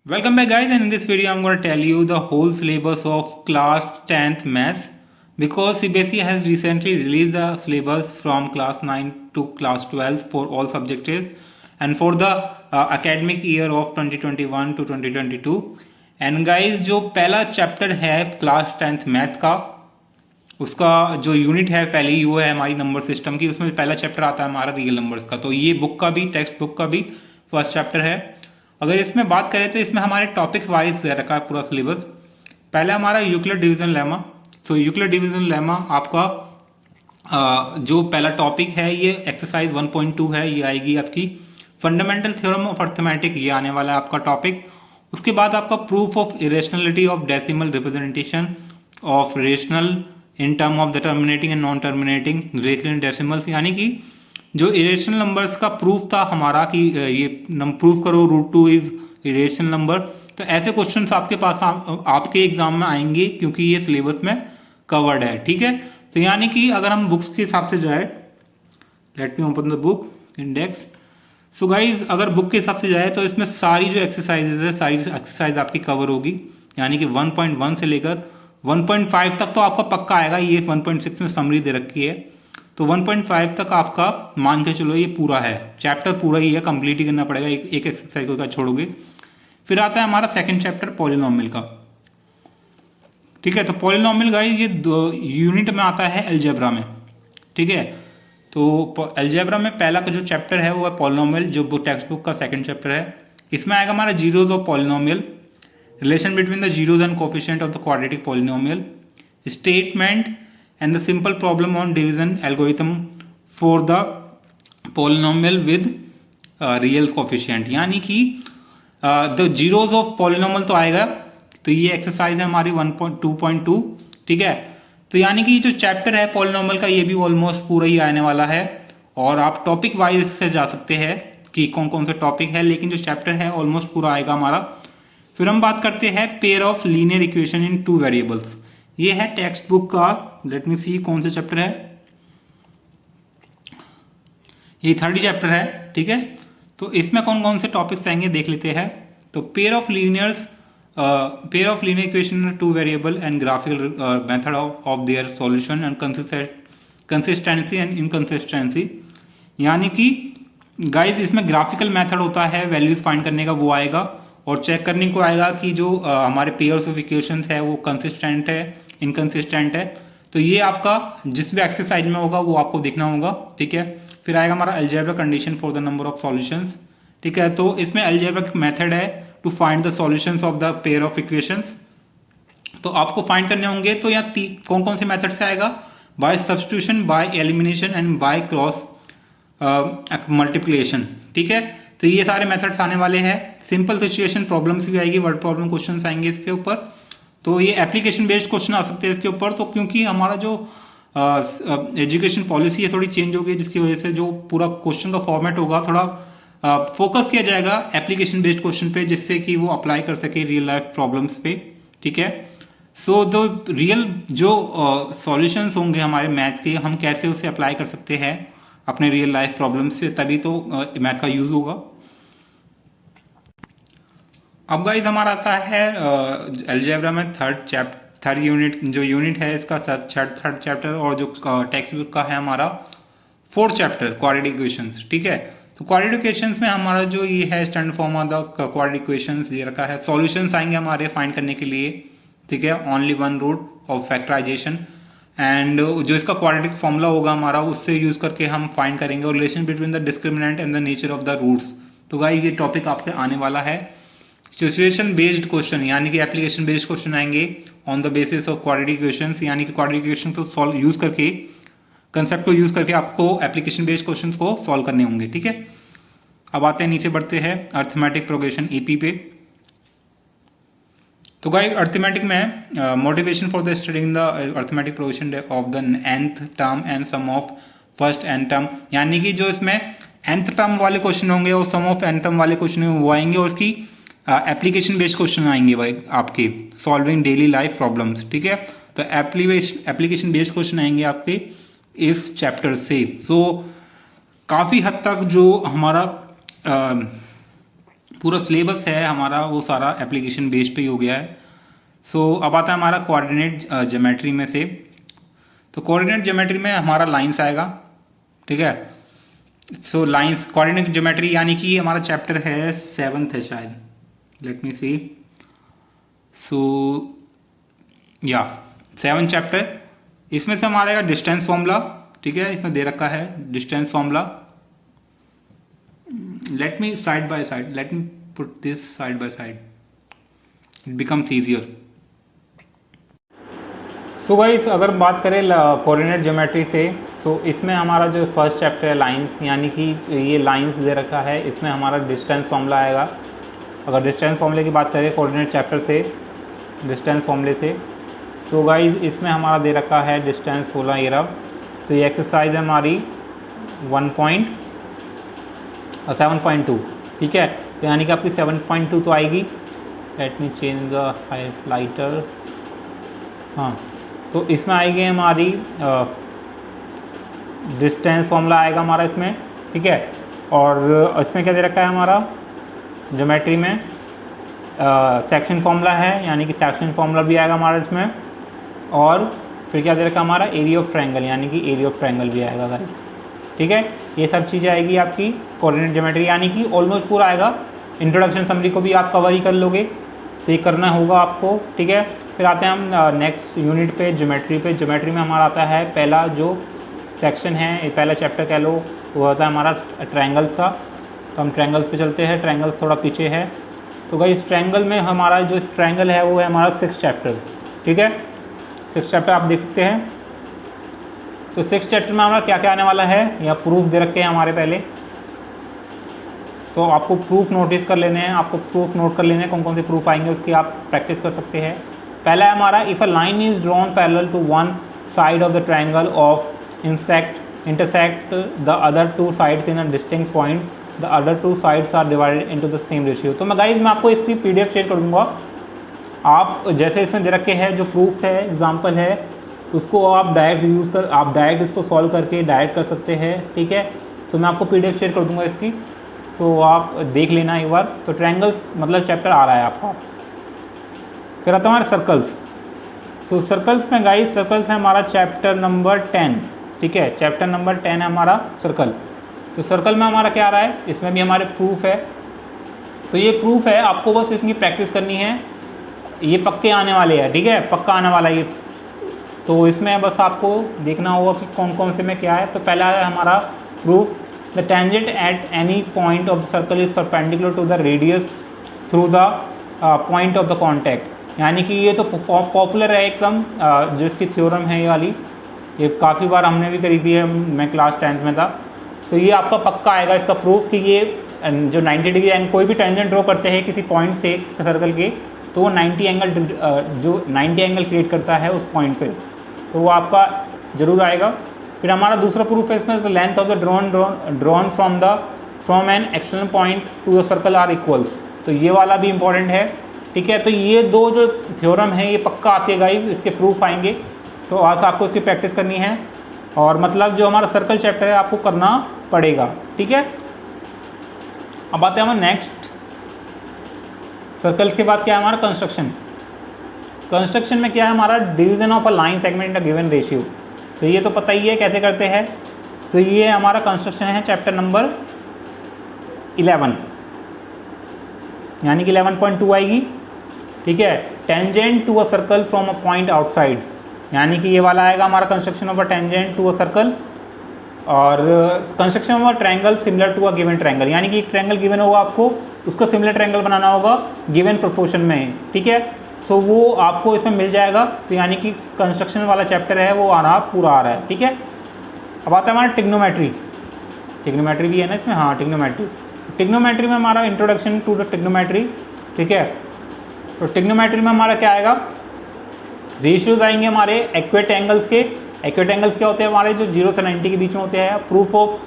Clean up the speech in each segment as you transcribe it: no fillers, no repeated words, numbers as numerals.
Welcome back guys, and in this video I'm going to tell you the whole syllabus of class 10th maths because CBSE has recently released the syllabus from class 9 to class 12 for all subjects and for the academic year of 2021 to 2022 and guys जो पहला chapter है class 10th math का उसका जो unit है पहली वो है हमारी नंबर सिस्टम की। उसमें पहला चैप्टर आता है हमारा रियल नंबर्स का। तो ये बुक का भी टेक्स्ट बुक का भी फर्स्ट चैप्टर है। अगर इसमें बात करें तो इसमें हमारे टॉपिक्स वाइज दे रखा है पूरा सिलेबस। पहला हमारा यूक्लिड डिवीजन लेमा। तो यूक्लिड डिवीजन लेमा आपका जो पहला टॉपिक है ये एक्सरसाइज 1.2 है, ये आएगी आपकी फंडामेंटल थ्योरम ऑफ अर्थमेटिक, ये आने वाला है आपका टॉपिक। उसके बाद आपका proof of irrationality of decimal representation of rational in term of the terminating and non terminating rational decimals, यानी कि जो इरेशनल नंबर्स का प्रूफ था हमारा कि ये प्रूफ करो √2 इज इरेशनल नंबर। तो ऐसे क्वेश्चंस आपके पास आपके एग्जाम में आएंगे क्योंकि ये सिलेबस में कवर्ड है, ठीक है। तो यानी कि अगर हम बुक्स के हिसाब से जाए, let me open the book index. So guys अगर बुक के हिसाब से जाए तो इसमें सारी जो एक्सरसाइजेज है सारी एक्सरसाइज आपकी कवर होगी, यानी कि 1.1 से लेकर 1.5 तक तो आपका पक्का आएगा। ये 1.6 में समरी दे रखी है, तो 1.5 तक आपका मान के चलो ये पूरा है, चैप्टर पूरा ही है, कंप्लीट ही करना पड़ेगा, एक एक्सरसाइज को क्या छोड़ोगे। फिर आता है हमारा सेकंड चैप्टर पॉलिनोमियल का, ठीक है। तो पॉलिनोमियल गाइस ये यूनिट में आता है अलजेब्रा में, ठीक है। तो अलजेब्रा में पहला का जो चैप्टर है वो है पॉलिनोमियल, जो टेक्स्ट बुक का सेकंड चैप्टर है। इसमें आएगा हमारा zeros of polynomial, relation between the zeros and coefficient of the quadratic polynomial, statement and the simple problem on division algorithm for the polynomial with real coefficient, यानी कि the zeros of polynomial तो आएगा। तो ये exercise है हमारी 1.2.2, ठीक है। तो यानी कि जो चैप्टर है पॉलिनोमियल का ये भी ऑलमोस्ट पूरा ही आने वाला है और आप टॉपिक वाइज से जा सकते हैं कि कौन कौन से टॉपिक है, लेकिन जो चैप्टर है ऑलमोस्ट पूरा आएगा हमारा। फिर हम बात करते हैं pair of linear equation in 2 variables, ये है टेक्स्ट बुक का, लेट मी सी कौन सा चैप्टर है, ये थर्ड चैप्टर है, ठीक है। तो इसमें कौन कौन से टॉपिक्स आएंगे देख लेते हैं। तो pair of linear equation 2 variable and graphical method of their solution and consistency and inconsistency, यानी कि गाइस इसमें ग्राफिकल मेथड होता है वैल्यूज फाइंड करने का, वो आएगा और चेक करने को आएगा कि जो हमारे पेयर्स ऑफ इक्वेशंस है वो कंसिस्टेंट है इनकंसिस्टेंट है। तो ये आपका जिस भी एक्सरसाइज में होगा वो आपको देखना होगा, ठीक है। फिर आएगा हमारा algebra condition for the number of solutions, ठीक है। तो इसमें अलजेब्रा मेथड है to find the solutions of the pair of equations, तो आपको फाइंड करने होंगे। तो यहाँ कौन कौन से मेथड से आएगा, by substitution, by elimination and by cross multiplication, ठीक है। तो ये सारे मेथड्स आने वाले हैं। सिंपल सिचुएशन प्रॉब्लम्स भी आएगी, वर्ड प्रॉब्लम क्वेश्चंस आएंगे इसके ऊपर। तो ये एप्लीकेशन बेस्ड क्वेश्चन आ सकते हैं इसके ऊपर। तो क्योंकि हमारा जो एजुकेशन पॉलिसी है थोड़ी चेंज होगी, जिसकी वजह से जो पूरा क्वेश्चन का फॉर्मेट होगा थोड़ा फोकस किया जाएगा एप्लीकेशन बेस्ड क्वेश्चन पे, जिससे कि वो अप्लाई कर सके रियल लाइफ प्रॉब्लम्स पे, ठीक है। सो द रियल जो सॉल्यूशंस होंगे हमारे मैथ के, हम कैसे उसे अप्लाई कर सकते हैं अपने रियल लाइफ प्रॉब्लम्स पे, तभी तो मैथ का यूज होगा। अब गाइस हमारा आता है अलजेब्रा में थर्ड यूनिट, जो यूनिट है इसका थर्ड चैप्टर, और जो टेक्स्ट बुक का है हमारा फोर्थ चैप्टर क्वाड्रेटिक इक्वेशंस, ठीक है। तो क्वाड्रेटिक इक्वेशंस में हमारा जो ये है standard form of the quadratic equations ये रखा है। सॉल्यूशंस आएंगे हमारे फाइंड करने के लिए, ठीक है। Only one root of factorization and जो इसका क्वाड्रेटिक फॉर्मूला होगा हमारा उससे यूज करके हम फाइंड करेंगे, और relation between the discriminant and the nature of the roots. तो गाइस ये टॉपिक आपके आने वाला है। सिचुएशन बेस्ड क्वेश्चन, यानी कि एप्लीकेशन बेस्ड क्वेश्चन आएंगे on the basis of quadratic equations, यानी कि क्वाड्रेटिक इक्वेशन को सॉल्व यूज करके, कंसेप्ट को यूज करके आपको एप्लीकेशन बेस्ड क्वेश्चंस को सॉल्व करने होंगे, ठीक है। अब आते हैं नीचे बढ़ते हैं अर्थमेटिक प्रोग्रेशन ईपी पे। तो गाइस अर्थमेटिक में motivation for the studying the arithmetic progression of the nth term and sum of first n term, यानी कि जो इसमें nth टर्म वाले क्वेश्चन होंगे और सम ऑफ n टर्म वाले क्वेश्चन वो आएंगे, और उसकी एप्लीकेशन बेस्ड क्वेश्चन आएंगे भाई आपके सॉल्विंग डेली लाइफ प्रॉब्लम्स, ठीक है। तो एप्लीकेशन बेस्ड क्वेश्चन आएंगे आपके इस चैप्टर से। सो काफ़ी हद तक जो हमारा पूरा सिलेबस है हमारा वो सारा एप्लीकेशन बेस पे ही हो गया है। सो अब आता है हमारा कोऑर्डिनेट ज्योमेट्री में से। तो कोऑर्डिनेट ज्योमेट्री में हमारा लाइंस आएगा, ठीक है। सो लाइंस कोऑर्डिनेट ज्योमेट्री यानी कि हमारा चैप्टर है 7th है शायद, लेट मी सी। सो या 7th चैप्टर, इसमें से हमारा डिस्टेंस फॉर्मूला, ठीक है, इसमें दे रखा है distance formula. Let me side by side, let me put this side by side, it becomes easier. So guys अगर बात करें कोऑर्डिनेट ज्योमेट्री से, सो इसमें हमारा जो फर्स्ट चैप्टर है लाइंस, यानी कि ये लाइंस दे रखा है, इसमें हमारा डिस्टेंस फॉर्मूला आएगा। अगर डिस्टेंस फॉर्मूले की बात करें कोऑर्डिनेट चैप्टर से, डिस्टेंस फॉर्मूले से, सो गाइस इसमें हमारा दे रखा है डिस्टेंस फॉर्मूला ये रहा। तो ये एक्सरसाइज है हमारी 7.2, ठीक है। तो यानी कि आपकी 7.2 तो आएगी। Let me change the highlighter. हाँ, तो इसमें आएगी हमारी डिस्टेंस फॉर्मूला आएगा हमारा इसमें, ठीक है। और इसमें क्या दे रखा है हमारा ज्योमेट्री में सेक्शन फॉर्मूला है, यानी कि सेक्शन फॉर्मूला भी आएगा हमारा इसमें। और फिर क्या दे रखा है हमारा एरिया ऑफ ट्रायंगल, यानी कि एरिया ऑफ ट्रायंगल भी आएगा गाइस, ठीक है। ये सब चीज़ें आएगी आपकी कोऑर्डिनेट ज्योमेट्री, यानी कि ऑलमोस्ट पूरा आएगा। इंट्रोडक्शन समरी को भी आप कवर ही कर लोगे, तो ये करना होगा आपको, ठीक है। फिर आते हैं हम नेक्स्ट यूनिट पे, ज्योमेट्री पे। ज्योमेट्री में हमारा आता है पहला जो सेक्शन है, पहला चैप्टर कह लो, वो होता है हमारा ट्रायंगल्स का। तो हम ट्रायंगल्स पे चलते हैं, ट्रायंगल्स थोड़ा पीछे है। तो भाई इस ट्रायंगल में हमारा जो ट्रायंगल है वो है हमारा 6th चैप्टर, ठीक है। 6th चैप्टर आप देख सकते हैं। तो 6th चैप्टर में हमारा क्या क्या आने वाला है, या प्रूफ दे रखे हैं हमारे पहले। तो आपको प्रूफ नोटिस कर लेने हैं, आपको प्रूफ नोट कर लेने हैं, कौन कौन से प्रूफ आएंगे उसकी आप प्रैक्टिस कर सकते हैं। पहला है हमारा, if a line is drawn parallel to one side of the triangle of intersect the other two sides in a distinct points, the other two sides are divided into the same ratio. तो मैं guys मैं आपको इसकी PDF share कर दूंगा। आप जैसे इसमें दे रखे हैं जो प्रूफ है, एग्जाम्पल है, उसको आप डायरेक्ट यूज़ कर, आप डायरेक्ट इसको सॉल्व करके डायरेक्ट कर सकते हैं, ठीक है। तो मैं आपको PDF शेयर कर दूंगा इसकी, तो आप देख लेना एक बार। तो ट्रायंगल्स मतलब चैप्टर आ रहा है आपका। फिर आता है हमारे सर्कल्स। तो सर्कल्स में गाइस, सर्कल्स है हमारा चैप्टर नंबर 10, ठीक है। चैप्टर नंबर 10 है हमारा सर्कल। तो सर्कल में हमारा क्या आ रहा है, इसमें भी हमारे प्रूफ है। तो ये प्रूफ है, आपको बस इसकी प्रैक्टिस करनी है, ये पक्के आने वाले हैं, ठीक है, पक्का आने वाला है ये। तो इसमें बस आपको देखना होगा कि कौन कौन से में क्या है। तो पहला है हमारा proof, the tangent at any point of the circle is perpendicular to the radius through the point of the contact. यानी कि ये तो पॉपुलर है एकदम, जिसकी थ्योरम है ये वाली, ये काफ़ी बार हमने भी करी थी, मैं क्लास 10th में था। तो ये आपका पक्का आएगा इसका प्रूफ कि ये जो 90 डिग्री एंगल, कोई भी टेंजेंट ड्रॉ करते हैं किसी पॉइंट से सर्कल के, तो वो 90 एंगल, जो 90 एंगल क्रिएट करता है उस पॉइंट पे, तो वो आपका जरूर आएगा। फिर हमारा दूसरा प्रूफ है इसमें, the length of the drawn from an external point to the circle are equals. तो ये वाला भी इंपॉर्टेंट है, ठीक है। तो ये दो जो थ्योरम है ये पक्का आते हैं गाइस, इसके प्रूफ आएंगे। तो आज आपको इसकी प्रैक्टिस करनी है, और मतलब जो हमारा सर्कल चैप्टर है आपको करना पड़ेगा, ठीक है। अब आते हैं हम नेक्स्ट, सर्कल्स के बाद क्या है हमारा कंस्ट्रक्शन। कंस्ट्रक्शन में क्या है हमारा, division of a line segment in a given ratio. तो ये तो पता ही है कैसे करते हैं। तो ये हमारा कंस्ट्रक्शन है चैप्टर नंबर 11, यानी कि 11.2 आएगी, ठीक है। Tangent to a circle from a point outside, यानी कि ये वाला आएगा हमारा construction of a tangent to a circle. और construction of a triangle similar to a given triangle, यानी कि एक ट्रायंगल गिवन होगा, आपको उसका सिमिलर ट्रायंगल बनाना होगा गिवन प्रोपोर्शन में, ठीक है। सो वो आपको इसमें मिल जाएगा। तो यानी कि कंस्ट्रक्शन वाला चैप्टर है वो पूरा आ रहा है, ठीक है। अब आता है हमारा टिग्नोमेट्री। टिग्नोमेट्री भी है ना इसमें, हाँ टिग्नोमेट्री। टिग्नोमेट्री में हमारा इंट्रोडक्शन टू द टिग्नोमेट्री, ठीक है। तो टिग्नोमेट्री में हमारा क्या आएगा, रेशियोज आएंगे हमारे एक्वेट एंगल्स के। एक्वेट एंगल्स क्या होते हैं हमारे, जो 0 से 90 के बीच में होते हैं। प्रूफ ऑफ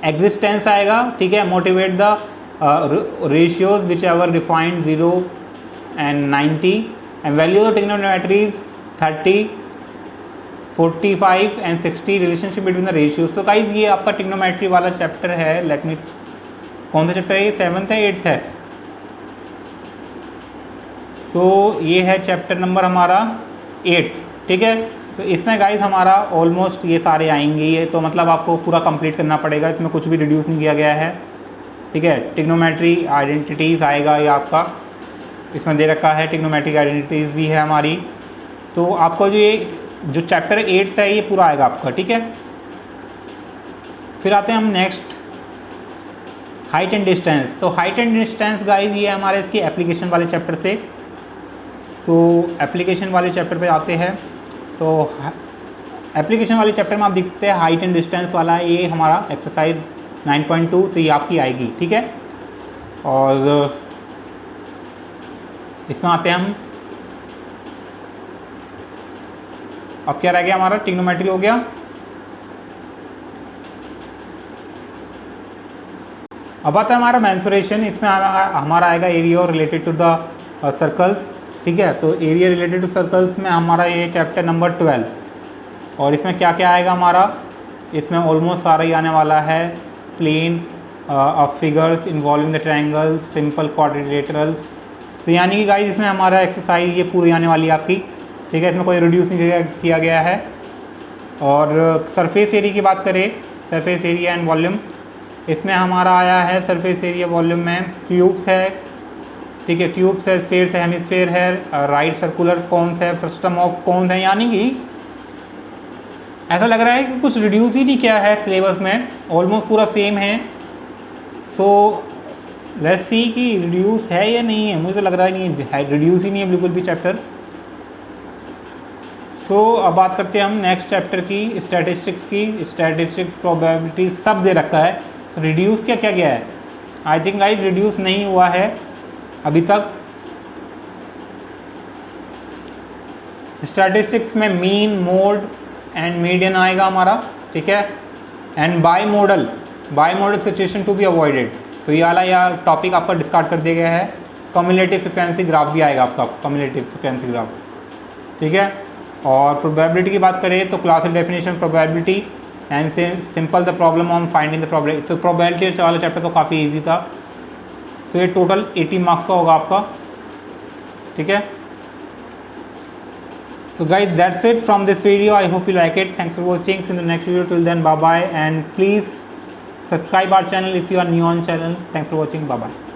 एग्जिस्टेंस आएगा, ठीक है। Motivate the ratios which ever defined 0 and 90, and value of trigonometry is 30, 45 and 60, relationship between the ratios। तो गाइस ये आपका trigonometry वाला चैप्टर है। लेट मी, कौन सा चैप्टर है ये, 7th है 8th है, सो ये है चैप्टर नंबर हमारा 8, ठीक है। तो इसमें गाइस हमारा ऑलमोस्ट ये सारे आएंगे, ये तो मतलब आपको पूरा कंप्लीट करना पड़ेगा, इसमें कुछ भी रिड्यूस नहीं किया गया है, ठीक है। ट्रिग्नोमेट्री आइडेंटिटीज़ आएगा ये आपका, इसमें दे रखा है ट्रिग्नोमेट्रिक आइडेंटिटीज़ भी है हमारी। तो आपको जो चैप्टर 8 है ये पूरा आएगा आपका, ठीक है। फिर आते हैं हम नेक्स्ट हाइट एंड डिस्टेंस। तो हाइट एंड डिस्टेंस गाइस ये हमारे इसकी एप्लीकेशन वाले चैप्टर से। तो एप्लीकेशन वाले चैप्टर पे आते हैं। तो एप्लीकेशन वाले चैप्टर में आप देख सकते हैं हाइट एंड डिस्टेंस वाला ये हमारा एक्सरसाइज 9.2, तो ये आपकी आएगी, ठीक है। और इसमें आते हैं हम, अब क्या रह गया हमारा, ट्रिग्नोमेट्री हो गया। अब आता है हमारा मेंसुरेशन, इसमें हमारा आएगा area related to the circles, ठीक है। तो एरिया रिलेटेड टू सर्कल्स में हमारा ये चैप्टर नंबर 12, और इसमें क्या क्या आएगा हमारा, इसमें ऑलमोस्ट सारा ही आने वाला है। Plane of figures involving the triangles, simple quadrilaterals. तो यानी कि गाइस इसमें हमारा एक्सरसाइज ये पूरी आने वाली है आपकी, ठीक है। इसमें कोई रिड्यूस नहीं किया गया है। और सरफेस एरिया की बात करें, सरफेस एरिया एंड वॉल्यूम, इसमें हमारा आया है सरफेस एरिया वॉल्यूम में क्यूब्स है, ठीक है। क्यूब्स है, स्फेयर्स है, हेमिस्फेयर है, राइट सर्कुलर कोन्स है, फ्रस्टम ऑफ कोन्स है। यानी कि ऐसा लग रहा है कि कुछ रिड्यूस ही नहीं किया है सिलेबस में, ऑलमोस्ट पूरा सेम है। सो लेट्स सी कि रिड्यूस है या नहीं है, मुझे तो लग रहा है नहीं है, रिड्यूस ही नहीं है बिल्कुल भी चैप्टर। सो अब बात करते हैं हम नेक्स्ट चैप्टर की, स्टैटिस्टिक्स की। स्टैटिस्टिक्स प्रोबेबिलिटी सब दे रखा है, तो रिड्यूस क्या क्या गया है, आई थिंक गाइस रिड्यूस नहीं हुआ है अभी तक। स्टैटिस्टिक्स में मीन, मोड एंड मीडियन आएगा हमारा, ठीक है। And by model situation to be avoided, तो ये वाला या टॉपिक आपका डिस्कार्ड कर दिया गया है। कम्युलेटिव फ्रिक्वेंसी ग्राफ भी आएगा आपका, कम्युलेटिव फ्रिक्वेंसी ग्राफ, ठीक है। और प्रोबेबिलिटी की बात करें तो classic definition probability and simple the problem on finding the probability. तो प्रोबेबिलिटी वाला चैप्टर तो काफ़ी इजी था। तो ये टोटल 80 मार्क्स का होगा आपका, ठीक है। So guys, that's it from this video. I hope you like it. Thanks for watching. See you in the next video. Till then, bye bye, and please subscribe our channel if you are new on channel. Thanks for watching. Bye bye.